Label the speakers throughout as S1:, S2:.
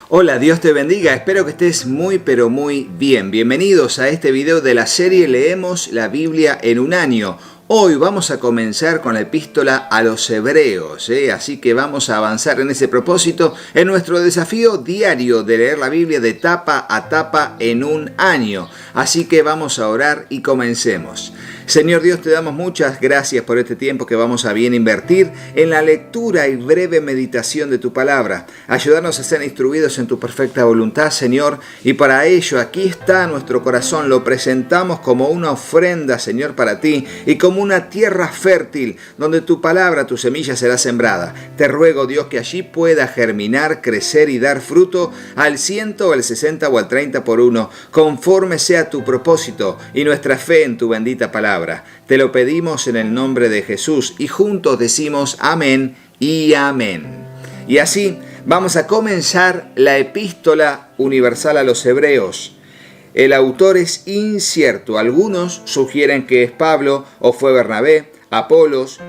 S1: Hola, Dios te bendiga, espero que estés muy pero muy bien. Bienvenidos a este video de la serie Leemos la Biblia en un año. Hoy vamos a comenzar con la epístola a los Hebreos, así que vamos a avanzar en ese propósito en nuestro desafío diario de leer la Biblia de tapa a tapa en un año. Así que vamos a orar y comencemos. Señor Dios, te damos muchas gracias por este tiempo que vamos a bien invertir en la lectura y breve meditación de tu palabra. Ayúdanos a ser instruidos en tu perfecta voluntad, Señor, y para ello aquí está nuestro corazón. Lo presentamos como una ofrenda, Señor, para ti y como una tierra fértil donde tu palabra, tu semilla será sembrada. Te ruego, Dios, que allí pueda germinar, crecer y dar fruto al 100, al 60 o al 30 por uno, conforme sea tu propósito y nuestra fe en tu bendita palabra. Te lo pedimos en el nombre de Jesús y juntos decimos amén y amén. Y así vamos a comenzar la epístola universal a los Hebreos. El autor es incierto. Algunos sugieren que es Pablo o fue Bernabé, Apolos,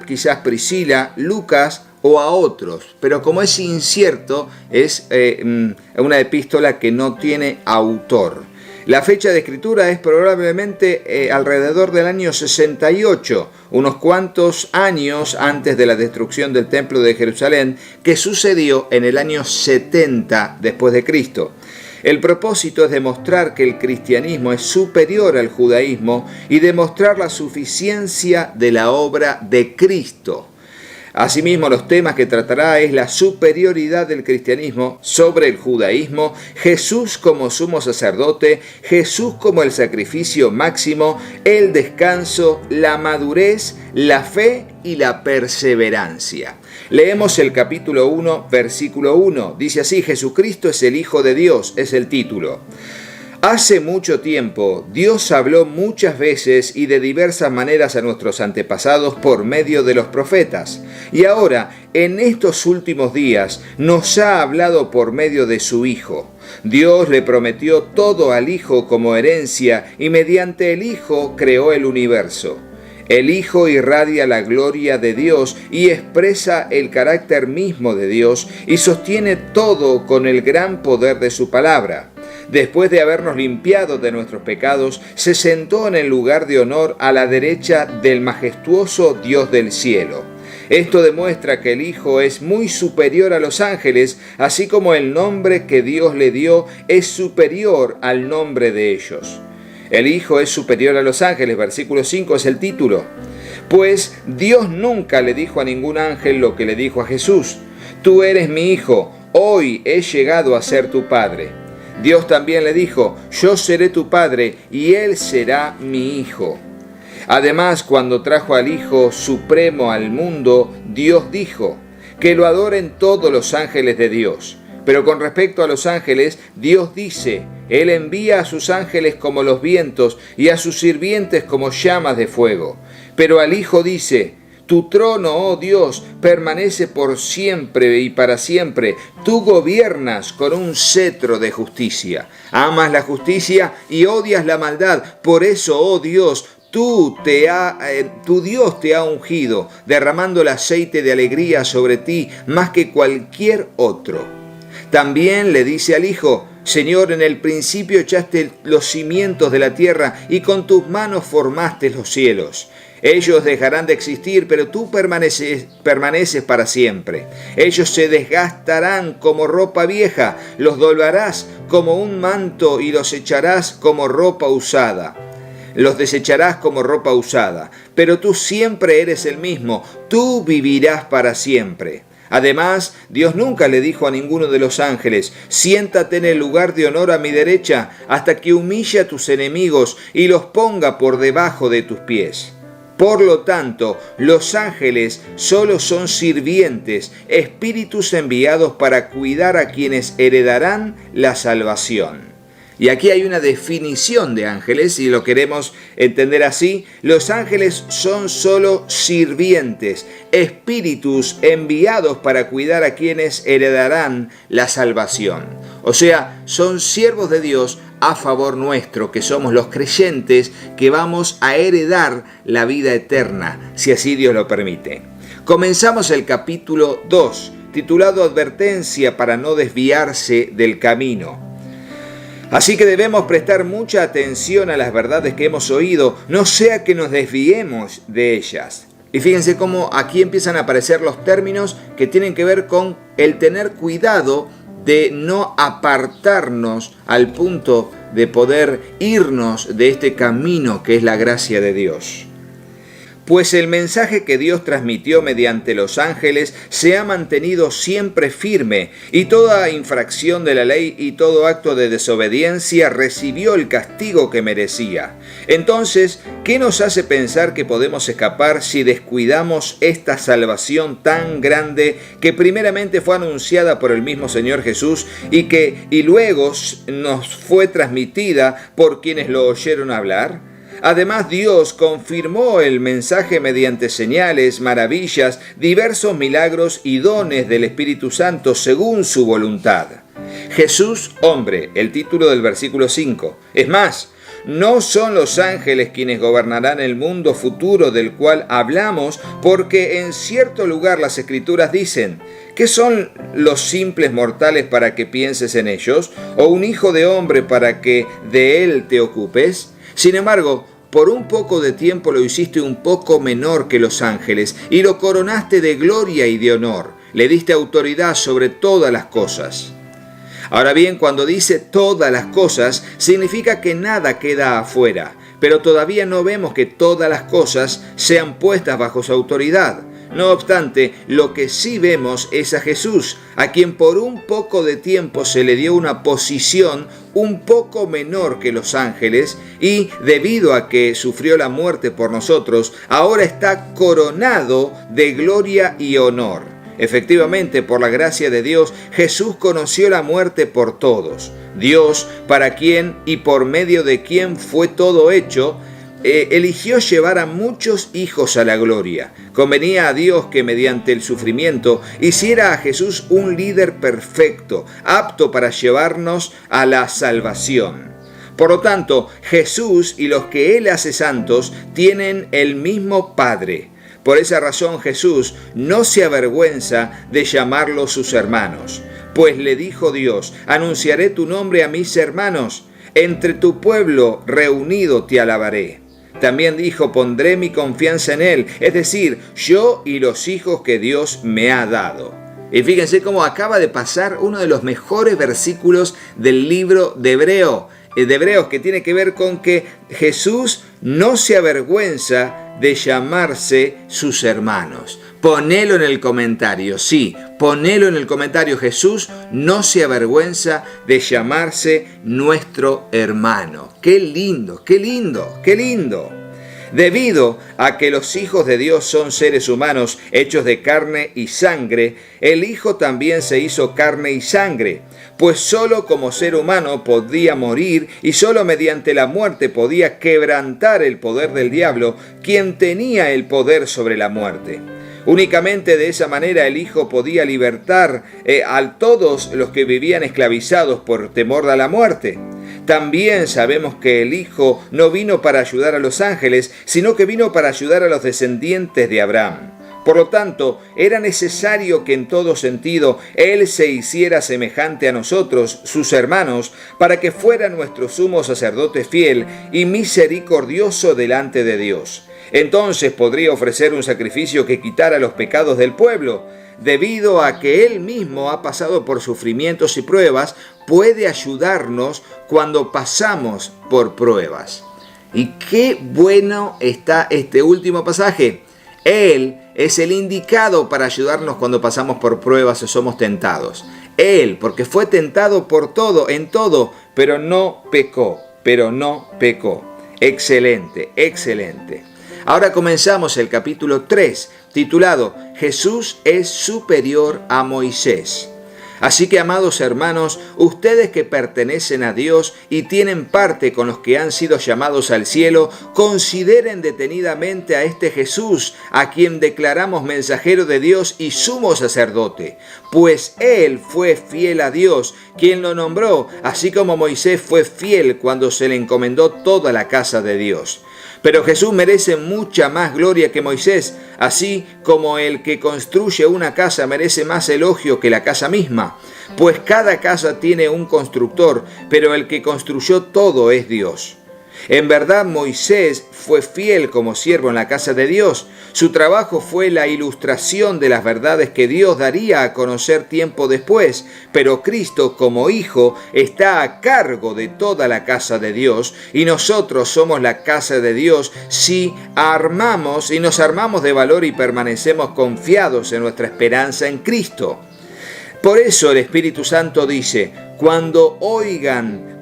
S1: quizás Priscila, Lucas o a otros. Pero como es incierto, es una epístola que no tiene autor. La fecha de escritura es probablemente alrededor del año 68, unos cuantos años antes de la destrucción del templo de Jerusalén, que sucedió en el año 70 después de Cristo. El propósito es demostrar que el cristianismo es superior al judaísmo y demostrar la suficiencia de la obra de Cristo. Asimismo, los temas que tratará es la superioridad del cristianismo sobre el judaísmo, Jesús como sumo sacerdote, Jesús como el sacrificio máximo, el descanso, la madurez, la fe y la perseverancia. Leemos el capítulo 1, versículo 1. Dice así: Jesucristo es el Hijo de Dios, es el título. Hace mucho tiempo, Dios habló muchas veces y de diversas maneras a nuestros antepasados por medio de los profetas. Y ahora, en estos últimos días, nos ha hablado por medio de su Hijo. Dios le prometió todo al Hijo como herencia y mediante el Hijo creó el universo. El Hijo irradia la gloria de Dios y expresa el carácter mismo de Dios y sostiene todo con el gran poder de su palabra. Después de habernos limpiado de nuestros pecados, se sentó en el lugar de honor a la derecha del majestuoso Dios del cielo. Esto demuestra que el Hijo es muy superior a los ángeles, así como el nombre que Dios le dio es superior al nombre de ellos. El Hijo es superior a los ángeles, versículo 5 es el título. Pues Dios nunca le dijo a ningún ángel lo que le dijo a Jesús: Tú eres mi Hijo, hoy he llegado a ser tu Padre. Dios también le dijo: Yo seré tu Padre y Él será mi Hijo. Además, cuando trajo al Hijo Supremo al mundo, Dios dijo: Que lo adoren todos los ángeles de Dios. Pero con respecto a los ángeles, Dios dice: Él envía a sus ángeles como los vientos y a sus sirvientes como llamas de fuego. Pero al Hijo dice: Tu trono, oh Dios, permanece por siempre y para siempre. Tú gobiernas con un cetro de justicia. Amas la justicia y odias la maldad. Por eso, oh Dios, tu Dios te ha ungido, derramando el aceite de alegría sobre ti más que cualquier otro. También le dice al Hijo: Señor, en el principio echaste los cimientos de la tierra y con tus manos formaste los cielos. Ellos dejarán de existir, pero tú permaneces para siempre. Ellos se desgastarán como ropa vieja, los doblarás como un manto y los echarás como ropa usada. Los desecharás como ropa usada, pero tú siempre eres el mismo, tú vivirás para siempre. Además, Dios nunca le dijo a ninguno de los ángeles: Siéntate en el lugar de honor a mi derecha, hasta que humille a tus enemigos y los ponga por debajo de tus pies. Por lo tanto, los ángeles solo son sirvientes, espíritus enviados para cuidar a quienes heredarán la salvación. Y aquí hay una definición de ángeles, y lo queremos entender así. Los ángeles son solo sirvientes, espíritus enviados para cuidar a quienes heredarán la salvación. O sea, son siervos de Dios a favor nuestro, que somos los creyentes que vamos a heredar la vida eterna, si así Dios lo permite. Comenzamos el capítulo 2. titulado Advertencia para no desviarse del camino. Así que debemos prestar mucha atención a las verdades que hemos oído, no sea que nos desviemos de ellas. Y fíjense cómo aquí empiezan a aparecer los términos que tienen que ver con el tener cuidado de no apartarnos al punto de poder irnos de este camino que es la gracia de Dios. Pues el mensaje que Dios transmitió mediante los ángeles se ha mantenido siempre firme, y toda infracción de la ley y todo acto de desobediencia recibió el castigo que merecía. Entonces, ¿qué nos hace pensar que podemos escapar si descuidamos esta salvación tan grande que primeramente fue anunciada por el mismo Señor Jesús y luego nos fue transmitida por quienes lo oyeron hablar? Además, Dios confirmó el mensaje mediante señales, maravillas, diversos milagros y dones del Espíritu Santo según su voluntad. Jesús, hombre, el título del versículo 5. Es más, no son los ángeles quienes gobernarán el mundo futuro del cual hablamos, porque en cierto lugar las Escrituras dicen: ¿qué son los simples mortales para que pienses en ellos? ¿O un hijo de hombre para que de él te ocupes? Sin embargo, por un poco de tiempo lo hiciste un poco menor que los ángeles y lo coronaste de gloria y de honor. Le diste autoridad sobre todas las cosas. Ahora bien, cuando dice todas las cosas, significa que nada queda afuera, pero todavía no vemos que todas las cosas sean puestas bajo su autoridad. No obstante, lo que sí vemos es a Jesús, a quien por un poco de tiempo se le dio una posición un poco menor que los ángeles, y debido a que sufrió la muerte por nosotros, ahora está coronado de gloria y honor. Efectivamente, por la gracia de Dios, Jesús conoció la muerte por todos. Dios, para quien y por medio de quien fue todo hecho, eligió llevar a muchos hijos a la gloria. Convenía a Dios que mediante el sufrimiento hiciera a Jesús un líder perfecto, apto para llevarnos a la salvación. Por lo tanto, Jesús y los que Él hace santos tienen el mismo Padre. Por esa razón Jesús no se avergüenza de llamarlos sus hermanos. Pues le dijo Dios: anunciaré tu nombre a mis hermanos, entre tu pueblo reunido te alabaré. También dijo: pondré mi confianza en Él, es decir, yo y los hijos que Dios me ha dado. Y fíjense cómo acaba de pasar uno de los mejores versículos del libro de Hebreos, que tiene que ver con que Jesús no se avergüenza de llamarse sus hermanos. Ponelo en el comentario, sí, ponelo en el comentario. Jesús no se avergüenza de llamarse nuestro hermano. ¡Qué lindo, qué lindo, qué lindo! Debido a que los hijos de Dios son seres humanos hechos de carne y sangre, el Hijo también se hizo carne y sangre, pues solo como ser humano podía morir y solo mediante la muerte podía quebrantar el poder del diablo, quien tenía el poder sobre la muerte. Únicamente de esa manera el Hijo podía libertar a todos los que vivían esclavizados por temor a la muerte. También sabemos que el Hijo no vino para ayudar a los ángeles, sino que vino para ayudar a los descendientes de Abraham. Por lo tanto, era necesario que en todo sentido Él se hiciera semejante a nosotros, sus hermanos, para que fuera nuestro sumo sacerdote fiel y misericordioso delante de Dios. Entonces podría ofrecer un sacrificio que quitara los pecados del pueblo. Debido a que Él mismo ha pasado por sufrimientos y pruebas, puede ayudarnos cuando pasamos por pruebas. Y qué bueno está este último pasaje. Él es el indicado para ayudarnos cuando pasamos por pruebas o somos tentados. Él, porque fue tentado por todo, en todo, pero no pecó. Excelente, excelente. Ahora comenzamos el capítulo 3, titulado Jesús es superior a Moisés. Así que, amados hermanos, ustedes que pertenecen a Dios y tienen parte con los que han sido llamados al cielo, consideren detenidamente a este Jesús, a quien declaramos mensajero de Dios y sumo sacerdote, pues Él fue fiel a Dios, quien lo nombró, así como Moisés fue fiel cuando se le encomendó toda la casa de Dios. Pero Jesús merece mucha más gloria que Moisés, así como el que construye una casa merece más elogio que la casa misma. Pues cada casa tiene un constructor, pero el que construyó todo es Dios. En verdad, Moisés fue fiel como siervo en la casa de Dios. Su trabajo fue la ilustración de las verdades que Dios daría a conocer tiempo después, pero Cristo, como Hijo, está a cargo de toda la casa de Dios, y nosotros somos la casa de Dios si nos armamos de valor y permanecemos confiados en nuestra esperanza en Cristo. Por eso el Espíritu Santo dice: cuando oigan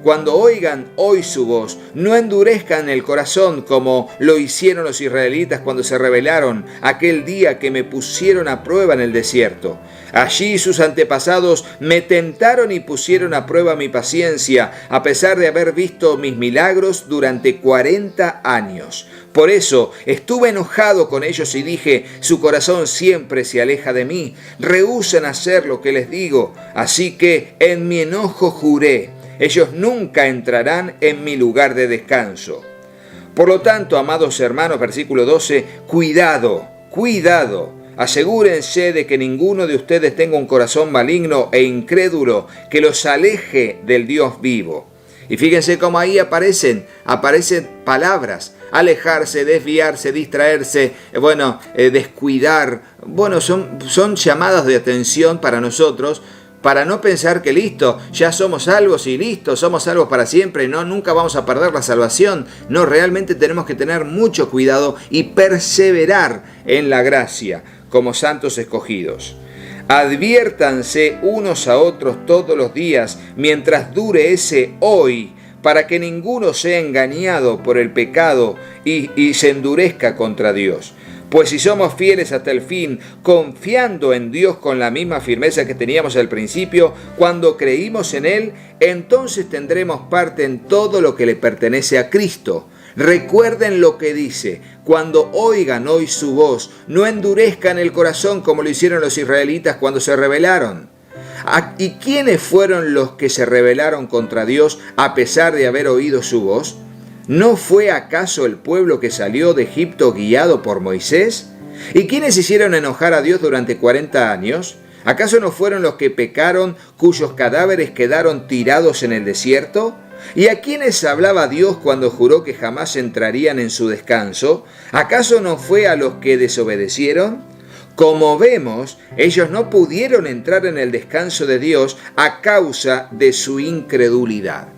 S1: hoy su voz, no endurezcan el corazón como lo hicieron los israelitas cuando se rebelaron aquel día que me pusieron a prueba en el desierto. Allí sus antepasados me tentaron y pusieron a prueba mi paciencia, a pesar de haber visto mis milagros durante 40 años. Por eso estuve enojado con ellos y dije: su corazón siempre se aleja de mí, rehúsan hacer lo que les digo. Así que en mi enojo juré: ellos nunca entrarán en mi lugar de descanso. Por lo tanto, amados hermanos, versículo 12, cuidado, asegúrense de que ninguno de ustedes tenga un corazón maligno e incrédulo que los aleje del Dios vivo. Y fíjense cómo ahí aparecen palabras: alejarse, desviarse, distraerse, descuidar. Son llamadas de atención para nosotros, para no pensar que listo, ya somos salvos y listo, somos salvos para siempre, no, nunca vamos a perder la salvación. No, realmente tenemos que tener mucho cuidado y perseverar en la gracia como santos escogidos. Adviértanse unos a otros todos los días mientras dure ese hoy, para que ninguno sea engañado por el pecado y se endurezca contra Dios. Pues si somos fieles hasta el fin, confiando en Dios con la misma firmeza que teníamos al principio, cuando creímos en Él, entonces tendremos parte en todo lo que le pertenece a Cristo. Recuerden lo que dice: cuando oigan hoy su voz, no endurezcan el corazón como lo hicieron los israelitas cuando se rebelaron. ¿Y quiénes fueron los que se rebelaron contra Dios a pesar de haber oído su voz? ¿No fue acaso el pueblo que salió de Egipto guiado por Moisés? ¿Y quiénes hicieron enojar a Dios durante 40 años? ¿Acaso no fueron los que pecaron, cuyos cadáveres quedaron tirados en el desierto? ¿Y a quiénes hablaba Dios cuando juró que jamás entrarían en su descanso? ¿Acaso no fue a los que desobedecieron? Como vemos, ellos no pudieron entrar en el descanso de Dios a causa de su incredulidad.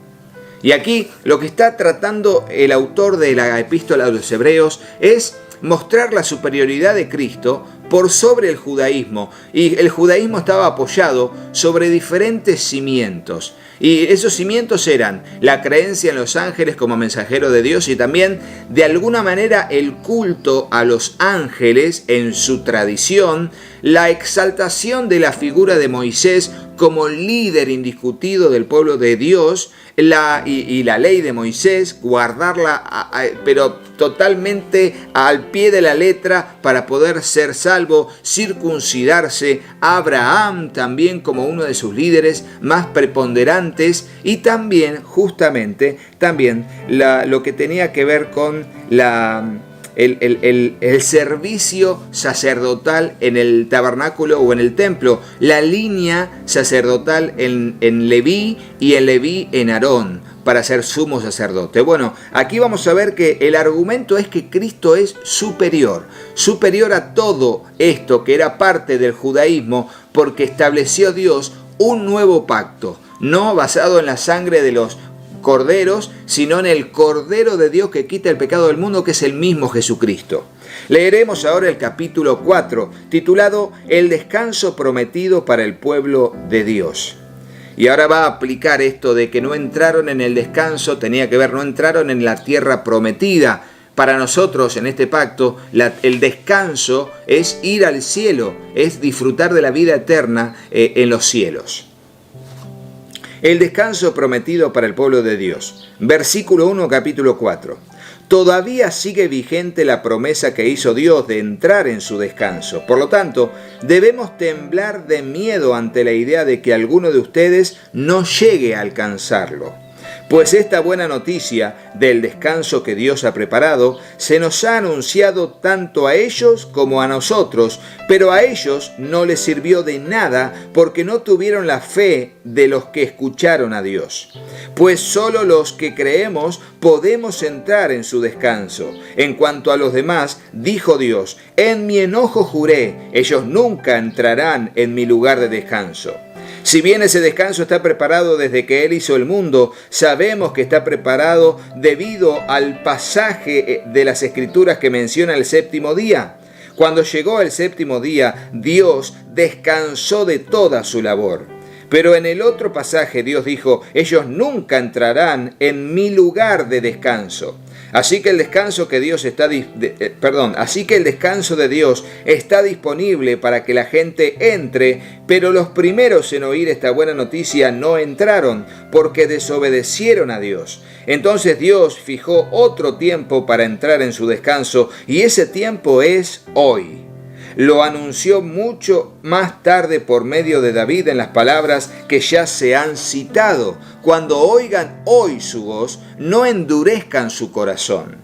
S1: Y aquí lo que está tratando el autor de la epístola a los Hebreos es mostrar la superioridad de Cristo por sobre el judaísmo. Y el judaísmo estaba apoyado sobre diferentes cimientos. Y esos cimientos eran la creencia en los ángeles como mensajeros de Dios y también, de alguna manera, el culto a los ángeles en su tradición, la exaltación de la figura de Moisés como líder indiscutido del pueblo de Dios, y la ley de Moisés, guardarla pero totalmente al pie de la letra para poder ser salvo, circuncidarse, Abraham también como uno de sus líderes más preponderantes, y también justamente lo que tenía que ver con el servicio sacerdotal en el tabernáculo o en el templo, la línea sacerdotal en Leví y en Leví en Aarón para ser sumo sacerdote. Bueno, aquí vamos a ver que el argumento es que Cristo es superior a todo esto que era parte del judaísmo, porque estableció Dios un nuevo pacto, no basado en la sangre de los corderos, sino en el Cordero de Dios que quita el pecado del mundo, que es el mismo Jesucristo. Leeremos ahora el capítulo 4, titulado El descanso prometido para el pueblo de Dios. Y ahora va a aplicar esto de que no entraron en el descanso, tenía que ver, no entraron en la tierra prometida. Para nosotros en este pacto, el descanso es ir al cielo, es disfrutar de la vida eterna en los cielos. El descanso prometido para el pueblo de Dios. Versículo 1, capítulo 4. Todavía sigue vigente la promesa que hizo Dios de entrar en su descanso. Por lo tanto, debemos temblar de miedo ante la idea de que alguno de ustedes no llegue a alcanzarlo. Pues esta buena noticia del descanso que Dios ha preparado se nos ha anunciado tanto a ellos como a nosotros, pero a ellos no les sirvió de nada porque no tuvieron la fe de los que escucharon a Dios. Pues solo los que creemos podemos entrar en su descanso. En cuanto a los demás, dijo Dios: en mi enojo juré, ellos nunca entrarán en mi lugar de descanso. Si bien ese descanso está preparado desde que Él hizo el mundo, sabemos que está preparado debido al pasaje de las Escrituras que menciona el séptimo día. Cuando llegó el séptimo día, Dios descansó de toda su labor. Pero en el otro pasaje Dios dijo: ellos nunca entrarán en mi lugar de descanso. Así que el descanso de Dios está disponible para que la gente entre, pero los primeros en oír esta buena noticia no entraron porque desobedecieron a Dios. Entonces Dios fijó otro tiempo para entrar en su descanso y ese tiempo es hoy. Lo anunció mucho más tarde por medio de David en las palabras que ya se han citado: cuando oigan hoy su voz, no endurezcan su corazón.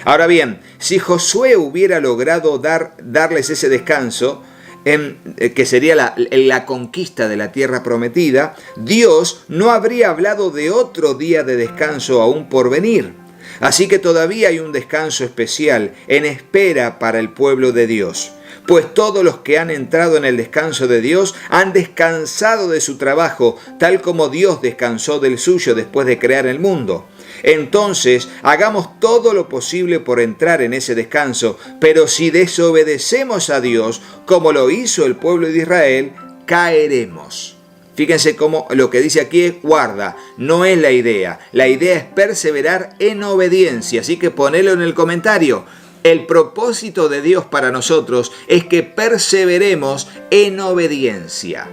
S1: Ahora bien, si Josué hubiera logrado darles ese descanso, que sería la conquista de la tierra prometida, Dios no habría hablado de otro día de descanso aún por venir. Así que todavía hay un descanso especial en espera para el pueblo de Dios. Pues todos los que han entrado en el descanso de Dios han descansado de su trabajo, tal como Dios descansó del suyo después de crear el mundo. Entonces, hagamos todo lo posible por entrar en ese descanso, pero si desobedecemos a Dios, como lo hizo el pueblo de Israel, caeremos. Fíjense cómo lo que dice aquí es guarda, no es la idea. La idea es perseverar en obediencia, así que ponelo en el comentario. El propósito de Dios para nosotros es que perseveremos en obediencia.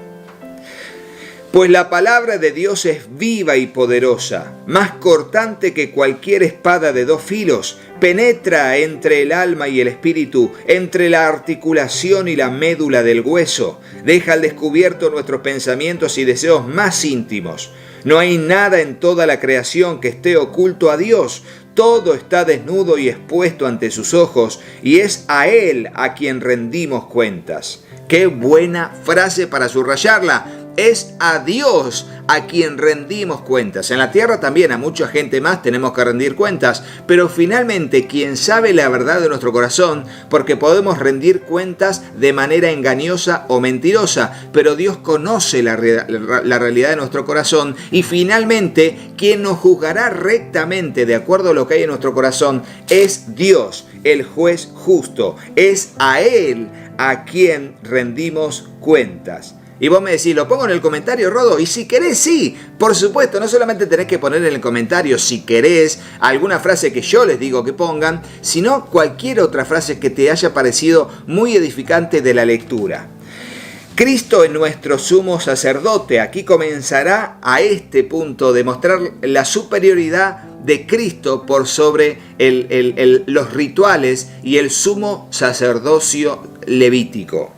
S1: Pues la palabra de Dios es viva y poderosa, más cortante que cualquier espada de dos filos, penetra entre el alma y el espíritu, entre la articulación y la médula del hueso, deja al descubierto nuestros pensamientos y deseos más íntimos. No hay nada en toda la creación que esté oculto a Dios. Todo está desnudo y expuesto ante sus ojos, y es a Él a quien rendimos cuentas. ¡Qué buena frase para subrayarla! Es a Dios a quien rendimos cuentas. En la tierra también a mucha gente más tenemos que rendir cuentas, pero finalmente quien sabe la verdad de nuestro corazón, porque podemos rendir cuentas de manera engañosa o mentirosa, pero Dios conoce la realidad de nuestro corazón, y finalmente quien nos juzgará rectamente de acuerdo a lo que hay en nuestro corazón es Dios, el juez justo. Es a Él a quien rendimos cuentas. Y vos me decís, ¿lo pongo en el comentario, Rodo? Y si querés, sí, por supuesto, no solamente tenés que poner en el comentario si querés alguna frase que yo les digo que pongan, sino cualquier otra frase que te haya parecido muy edificante de la lectura. Cristo es nuestro sumo sacerdote. Aquí comenzará a este punto de mostrar la superioridad de Cristo por sobre los rituales y el sumo sacerdocio levítico.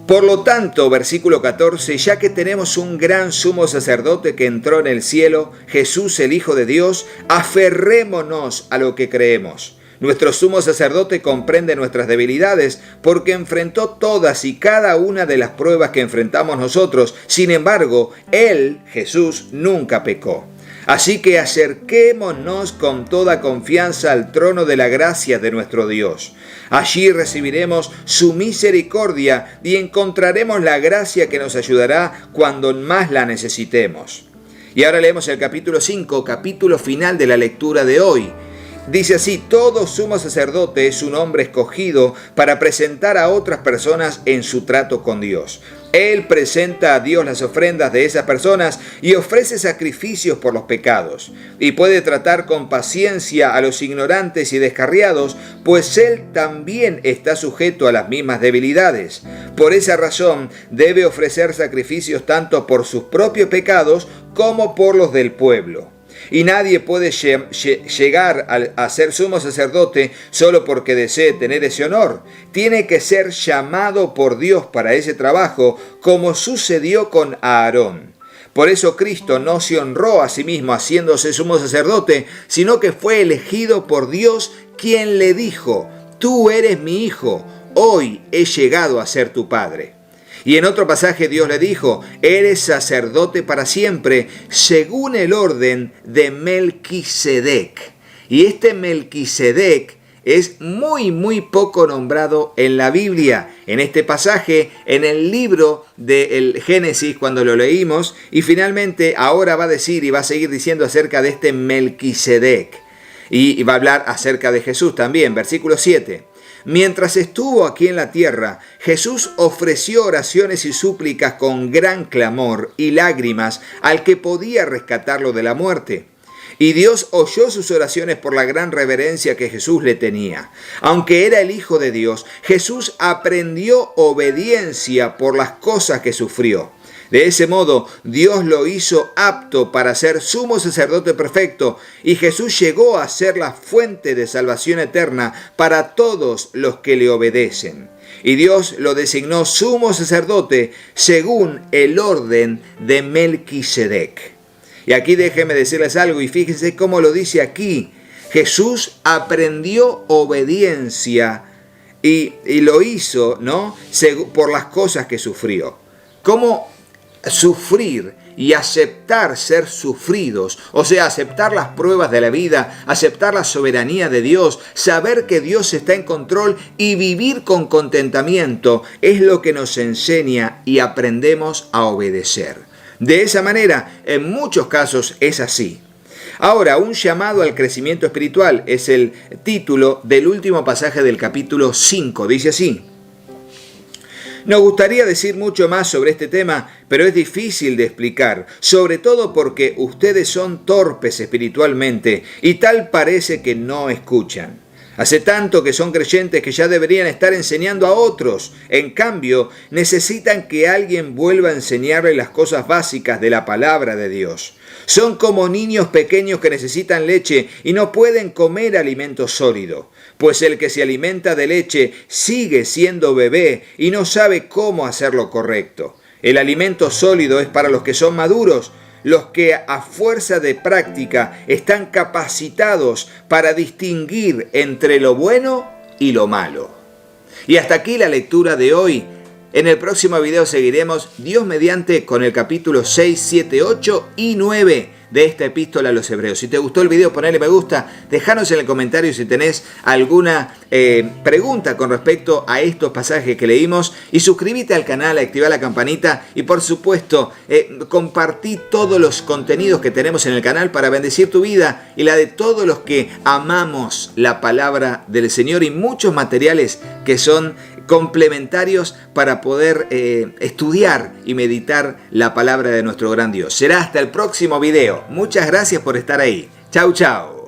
S1: Por lo tanto, versículo 14, ya que tenemos un gran sumo sacerdote que entró en el cielo, Jesús el Hijo de Dios, aferrémonos a lo que creemos. Nuestro sumo sacerdote comprende nuestras debilidades porque enfrentó todas y cada una de las pruebas que enfrentamos nosotros. Sin embargo, Él, Jesús, nunca pecó. Así que acerquémonos con toda confianza al trono de la gracia de nuestro Dios. Allí recibiremos su misericordia y encontraremos la gracia que nos ayudará cuando más la necesitemos. Y ahora leemos el capítulo 5, capítulo final de la lectura de hoy. Dice así: todo sumo sacerdote es un hombre escogido para presentar a otras personas en su trato con Dios. Él presenta a Dios las ofrendas de esas personas y ofrece sacrificios por los pecados. Y puede tratar con paciencia a los ignorantes y descarriados, pues Él también está sujeto a las mismas debilidades. Por esa razón debe ofrecer sacrificios tanto por sus propios pecados como por los del pueblo. Y nadie puede llegar a ser sumo sacerdote solo porque desee tener ese honor. Tiene que ser llamado por Dios para ese trabajo, como sucedió con Aarón. Por eso Cristo no se honró a sí mismo haciéndose sumo sacerdote, sino que fue elegido por Dios, quien le dijo: tú eres mi hijo, hoy he llegado a ser tu padre. Y en otro pasaje Dios le dijo: eres sacerdote para siempre, según el orden de Melquisedec. Y este Melquisedec es muy poco nombrado en la Biblia. En este pasaje, en el libro del Génesis, cuando lo leímos, y finalmente ahora va a decir y va a seguir diciendo acerca de este Melquisedec. Y va a hablar acerca de Jesús también, versículo 7. Mientras estuvo aquí en la tierra, Jesús ofreció oraciones y súplicas con gran clamor y lágrimas al que podía rescatarlo de la muerte. Y Dios oyó sus oraciones por la gran reverencia que Jesús le tenía. Aunque era el Hijo de Dios, Jesús aprendió obediencia por las cosas que sufrió. De ese modo, Dios lo hizo apto para ser sumo sacerdote perfecto, y Jesús llegó a ser la fuente de salvación eterna para todos los que le obedecen. Y Dios lo designó sumo sacerdote según el orden de Melquisedec. Y aquí déjenme decirles algo, y fíjense cómo lo dice aquí. Jesús aprendió obediencia y lo hizo, ¿no?, por las cosas que sufrió. ¿Cómo sufrir y aceptar ser sufridos? O sea, aceptar las pruebas de la vida, aceptar la soberanía de Dios, saber que Dios está en control y vivir con contentamiento es lo que nos enseña y aprendemos a obedecer. De esa manera, en muchos casos es así. Ahora, un llamado al crecimiento espiritual es el título del último pasaje del capítulo 5. Dice así: nos gustaría decir mucho más sobre este tema, pero es difícil de explicar, sobre todo porque ustedes son torpes espiritualmente y tal parece que no escuchan. Hace tanto que son creyentes que ya deberían estar enseñando a otros. En cambio, necesitan que alguien vuelva a enseñarles las cosas básicas de la palabra de Dios. Son como niños pequeños que necesitan leche y no pueden comer alimento sólido, pues el que se alimenta de leche sigue siendo bebé y no sabe cómo hacer lo correcto. El alimento sólido es para los que son maduros, los que a fuerza de práctica están capacitados para distinguir entre lo bueno y lo malo. Y hasta aquí la lectura de hoy. En el próximo video seguiremos, Dios mediante, con el capítulo 6, 7, 8 y 9 de esta epístola a los Hebreos. Si te gustó el video, ponle me gusta, déjanos en el comentario si tenés alguna pregunta con respecto a estos pasajes que leímos, y suscríbete al canal, activa la campanita y por supuesto compartí todos los contenidos que tenemos en el canal para bendecir tu vida y la de todos los que amamos la palabra del Señor, y muchos materiales que son complementarios para poder estudiar y meditar la palabra de nuestro gran Dios. Será hasta el próximo video. Muchas gracias por estar ahí. Chau, chau.